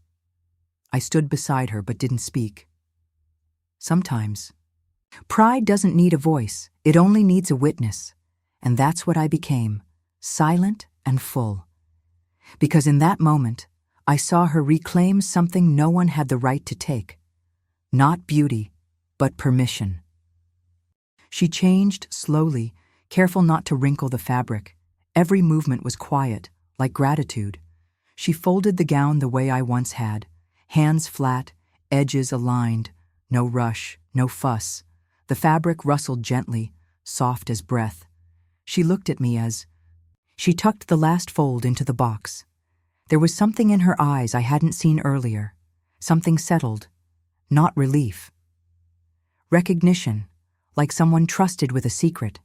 I stood beside her but didn't speak. Sometimes. Pride doesn't need a voice, it only needs a witness. And that's what I became, silent and full. Because in that moment, I saw her reclaim something no one had the right to take. Not beauty, but permission. She changed slowly, careful not to wrinkle the fabric. Every movement was quiet, like gratitude. She folded the gown the way I once had, hands flat, edges aligned, no rush, no fuss. The fabric rustled gently, soft as breath. She looked at me as she tucked the last fold into the box. There was something in her eyes I hadn't seen earlier, something settled, not relief. Recognition, like someone trusted with a secret.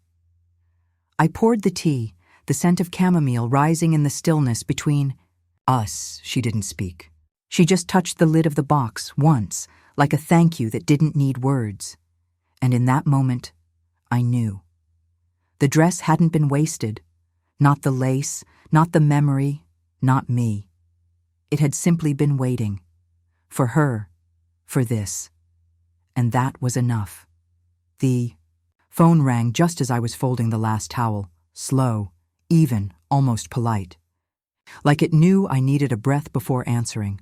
I poured the tea, the scent of chamomile rising in the stillness between us. She didn't speak. She just touched the lid of the box once, like a thank you that didn't need words. And in that moment, I knew. The dress hadn't been wasted. Not the lace, not the memory, not me. It had simply been waiting. For her, for this. And that was enough. The phone rang just as I was folding the last towel, slow, even, almost polite. Like it knew I needed a breath before answering.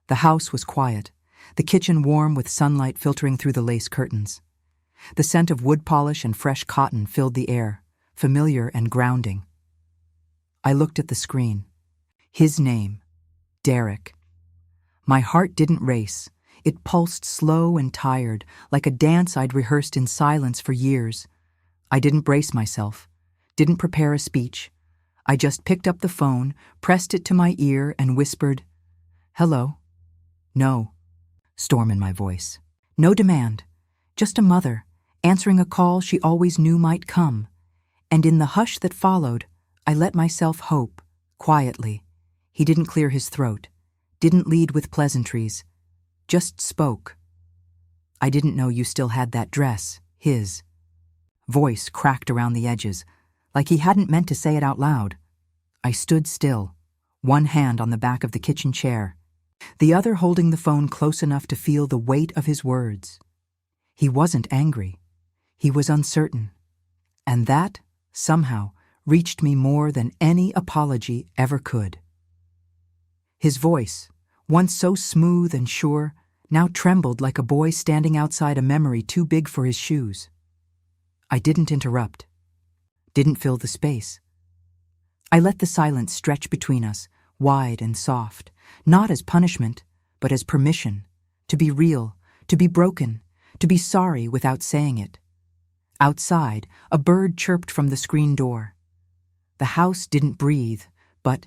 The house was quiet, the kitchen warm with sunlight filtering through the lace curtains. The scent of wood polish and fresh cotton filled the air, familiar and grounding. I looked at the screen. His name, Derek. My heart didn't race. It pulsed slow and tired, like a dance I'd rehearsed in silence for years. I didn't brace myself, didn't prepare a speech. I just picked up the phone, pressed it to my ear, and whispered, "Hello." No, storm in my voice. No demand, just a mother, answering a call she always knew might come. And in the hush that followed, I let myself hope, quietly. He didn't clear his throat, didn't lead with pleasantries, just spoke. "I didn't know you still had that dress," his voice cracked around the edges, like he hadn't meant to say it out loud. I stood still, one hand on the back of the kitchen chair, the other holding the phone close enough to feel the weight of his words. He wasn't angry. He was uncertain. And that, somehow, reached me more than any apology ever could. His voice, once so smooth and sure, now trembled like a boy standing outside a memory too big for his shoes. I didn't interrupt, didn't fill the space. I let the silence stretch between us, wide and soft, not as punishment, but as permission, to be real, to be broken, to be sorry without saying it. Outside, a bird chirped from the screen door. The house didn't breathe, but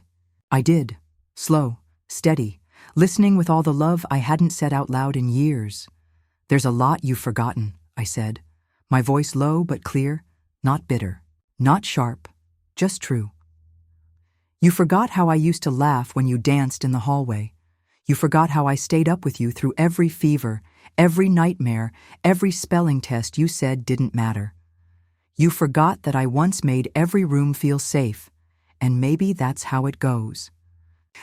I did, slow, steady, listening with all the love I hadn't said out loud in years. "There's a lot you've forgotten," I said, my voice low but clear, not bitter, not sharp, just true. "You forgot how I used to laugh when you danced in the hallway. You forgot how I stayed up with you through every fever, every nightmare, every spelling test you said didn't matter. You forgot that I once made every room feel safe, and maybe that's how it goes.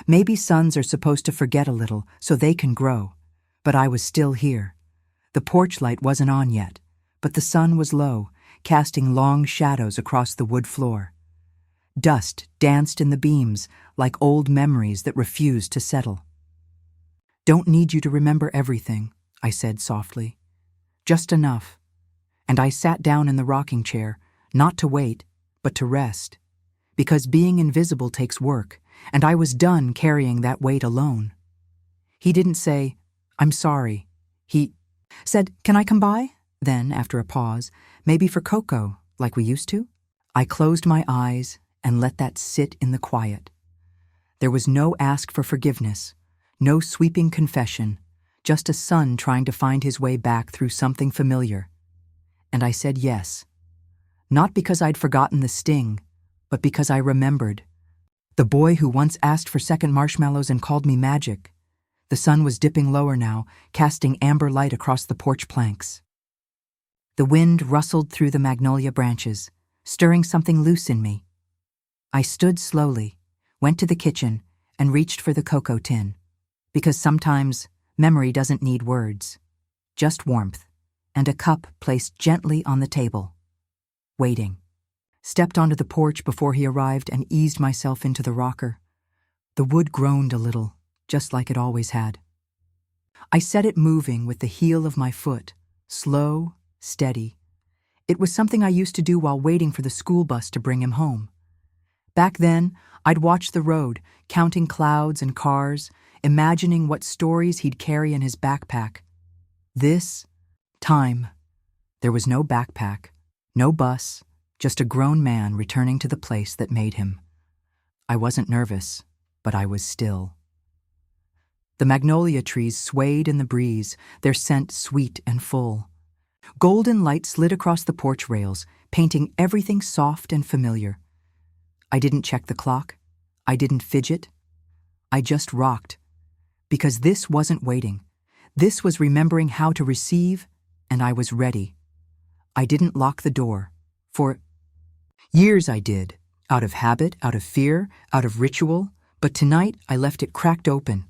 Maybe sons are supposed to forget a little so they can grow, but I was still here. The porch light wasn't on yet, but the sun was low, casting long shadows across the wood floor. Dust danced in the beams like old memories that refused to settle. "Don't need you to remember everything," I said softly. "Just enough." And I sat down in the rocking chair, not to wait, but to rest. Because being invisible takes work, and I was done carrying that weight alone. He didn't say, "I'm sorry." He said, "Can I come by?" Then, after a pause, "Maybe for cocoa, like we used to?" I closed my eyes and let that sit in the quiet. There was no ask for forgiveness, no sweeping confession, just a son trying to find his way back through something familiar. And I said yes. Not because I'd forgotten the sting, but because I remembered. The boy who once asked for second marshmallows and called me magic. The sun was dipping lower now, casting amber light across the porch planks. The wind rustled through the magnolia branches, stirring something loose in me. I stood slowly, went to the kitchen, and reached for the cocoa tin. Because sometimes memory doesn't need words, just warmth, and a cup placed gently on the table. Waiting. Stepped onto the porch before he arrived and eased myself into the rocker. The wood groaned a little, just like it always had. I set it moving with the heel of my foot, slow, steady. It was something I used to do while waiting for the school bus to bring him home. Back then, I'd watch the road, counting clouds and cars, imagining what stories he'd carry in his backpack. This time, there was no backpack, no bus, just a grown man returning to the place that made him. I wasn't nervous, but I was still. The magnolia trees swayed in the breeze, their scent sweet and full. Golden light slid across the porch rails, painting everything soft and familiar. I didn't check the clock. I didn't fidget. I just rocked. Because this wasn't waiting. This was remembering how to receive, and I was ready. I didn't lock the door. For years I did, out of habit, out of fear, out of ritual, but tonight I left it cracked open.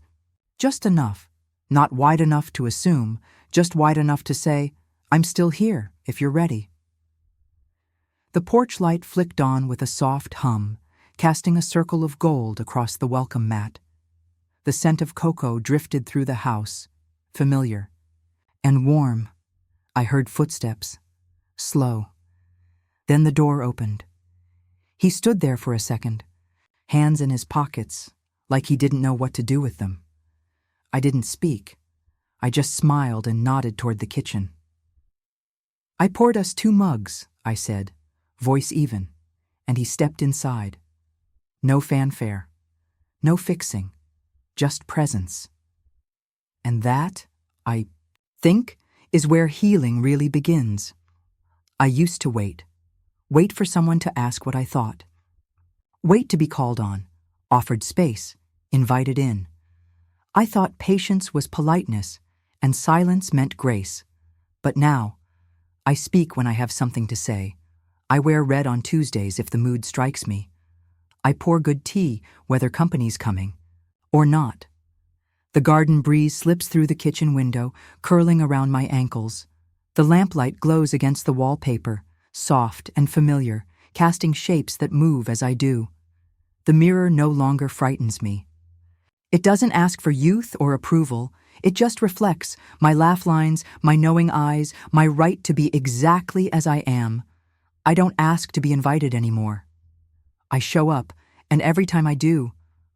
Just enough, not wide enough to assume, just wide enough to say, I'm still here if you're ready. The porch light flicked on with a soft hum, casting a circle of gold across the welcome mat. The scent of cocoa drifted through the house, familiar and warm. I heard footsteps, slow. Then the door opened. He stood there for a second, hands in his pockets, like he didn't know what to do with them. I didn't speak. I just smiled and nodded toward the kitchen. I poured us 2 mugs, I said, voice even, and he stepped inside. No fanfare, no fixing, just presence. And that, I think, is where healing really begins. I used to wait for someone to ask what I thought. Wait to be called on, offered space, invited in. I thought patience was politeness and silence meant grace. But now, I speak when I have something to say. I wear red on Tuesdays if the mood strikes me. I pour good tea whether company's coming, or not. The garden breeze slips through the kitchen window, curling around my ankles. The lamplight glows against the wallpaper, soft and familiar, casting shapes that move as I do. The mirror no longer frightens me. It doesn't ask for youth or approval. It just reflects my laugh lines, my knowing eyes, my right to be exactly as I am. I don't ask to be invited anymore. I show up, and every time I do,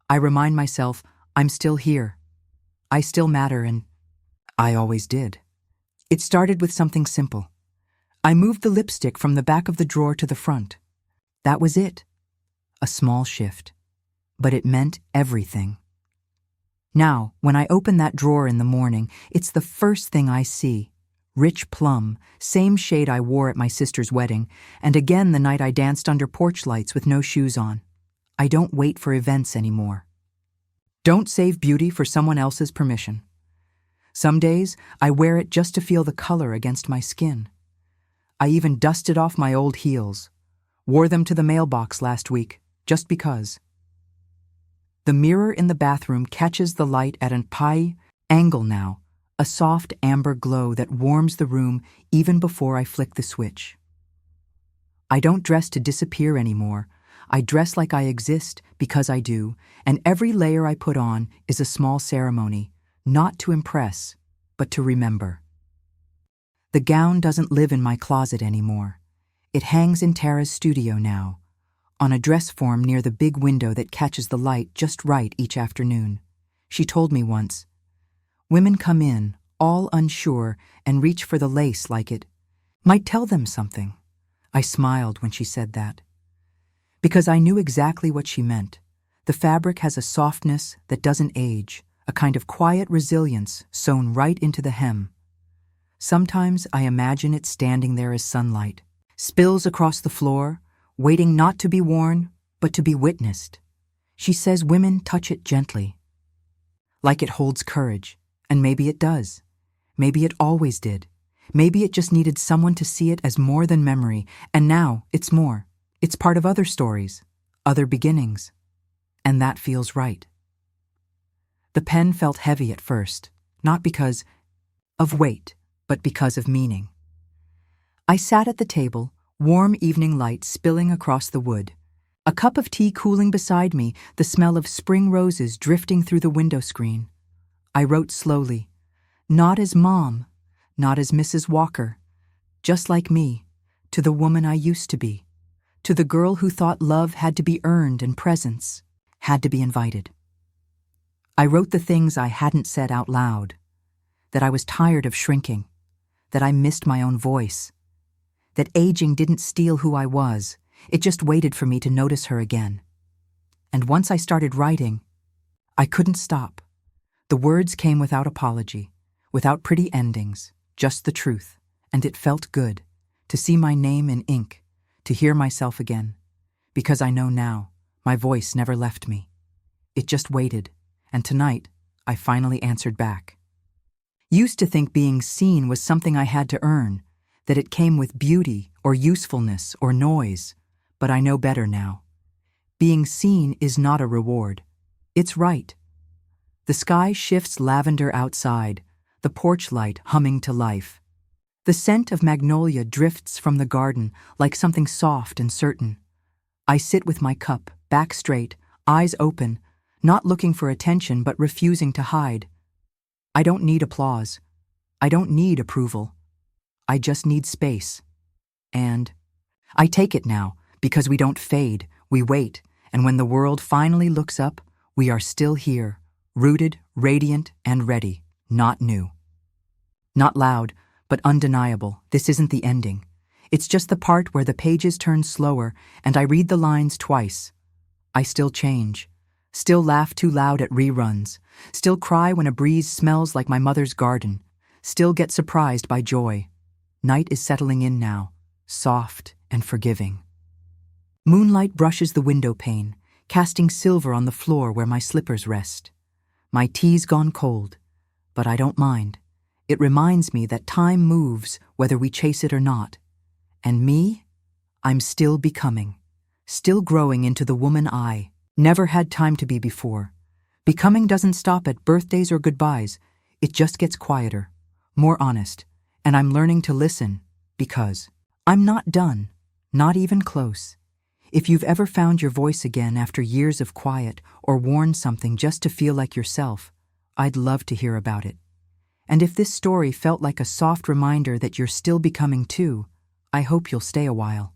I remind myself I'm still here. I still matter, and I always did. It started with something simple. I moved the lipstick from the back of the drawer to the front. That was it. A small shift. But it meant everything. Now, when I open that drawer in the morning, it's the first thing I see. Rich plum, same shade I wore at my sister's wedding, and again the night I danced under porch lights with no shoes on. I don't wait for events anymore. Don't save beauty for someone else's permission. Some days, I wear it just to feel the color against my skin. I even dusted off my old heels, wore them to the mailbox last week, just because. The mirror in the bathroom catches the light at an pi angle now, a soft amber glow that warms the room even before I flick the switch. I don't dress to disappear anymore. I dress like I exist because I do, and every layer I put on is a small ceremony, not to impress, but to remember. The gown doesn't live in my closet anymore. It hangs in Tara's studio now, on a dress form near the big window that catches the light just right each afternoon. She told me once, women come in, all unsure, and reach for the lace like it might tell them something. I smiled when she said that. Because I knew exactly what she meant. The fabric has a softness that doesn't age, a kind of quiet resilience sewn right into the hem. Sometimes I imagine it standing there as sunlight, spills across the floor, waiting not to be worn, but to be witnessed. She says women touch it gently, like it holds courage, and maybe it does. Maybe it always did. Maybe it just needed someone to see it as more than memory, and now it's more. It's part of other stories, other beginnings, and that feels right. The pen felt heavy at first, not because of weight, but because of meaning. I sat at the table, warm evening light spilling across the wood, a cup of tea cooling beside me, the smell of spring roses drifting through the window screen. I wrote slowly, not as Mom, not as Mrs. Walker, just like me, to the woman I used to be, to the girl who thought love had to be earned and presence had to be invited. I wrote the things I hadn't said out loud, that I was tired of shrinking, that I missed my own voice, that aging didn't steal who I was, it just waited for me to notice her again. And once I started writing, I couldn't stop. The words came without apology, without pretty endings, just the truth, and it felt good to see my name in ink, to hear myself again, because I know now my voice never left me. It just waited, and tonight I finally answered back. Used to think being seen was something I had to earn, that it came with beauty or usefulness or noise, but I know better now. Being seen is not a reward. It's right. The sky shifts lavender outside, the porch light humming to life. The scent of magnolia drifts from the garden like something soft and certain. I sit with my cup, back straight, eyes open, not looking for attention but refusing to hide. I don't need applause. I don't need approval. I just need space. And I take it now, because we don't fade, we wait, and when the world finally looks up, we are still here, rooted, radiant, and ready, not new. Not loud, but undeniable, this isn't the ending. It's just the part where the pages turn slower and I read the lines twice. I still change, still laugh too loud at reruns, still cry when a breeze smells like my mother's garden, still get surprised by joy. Night is settling in now, soft and forgiving. Moonlight brushes the window pane, casting silver on the floor where my slippers rest. My tea's gone cold, but I don't mind. It reminds me that time moves whether we chase it or not. And me? I'm still becoming, still growing into the woman I never had time to be before. Becoming doesn't stop at birthdays or goodbyes. It just gets quieter, more honest, and I'm learning to listen because I'm not done, not even close. If you've ever found your voice again after years of quiet or worn something just to feel like yourself, I'd love to hear about it. And if this story felt like a soft reminder that you're still becoming too, I hope you'll stay a while.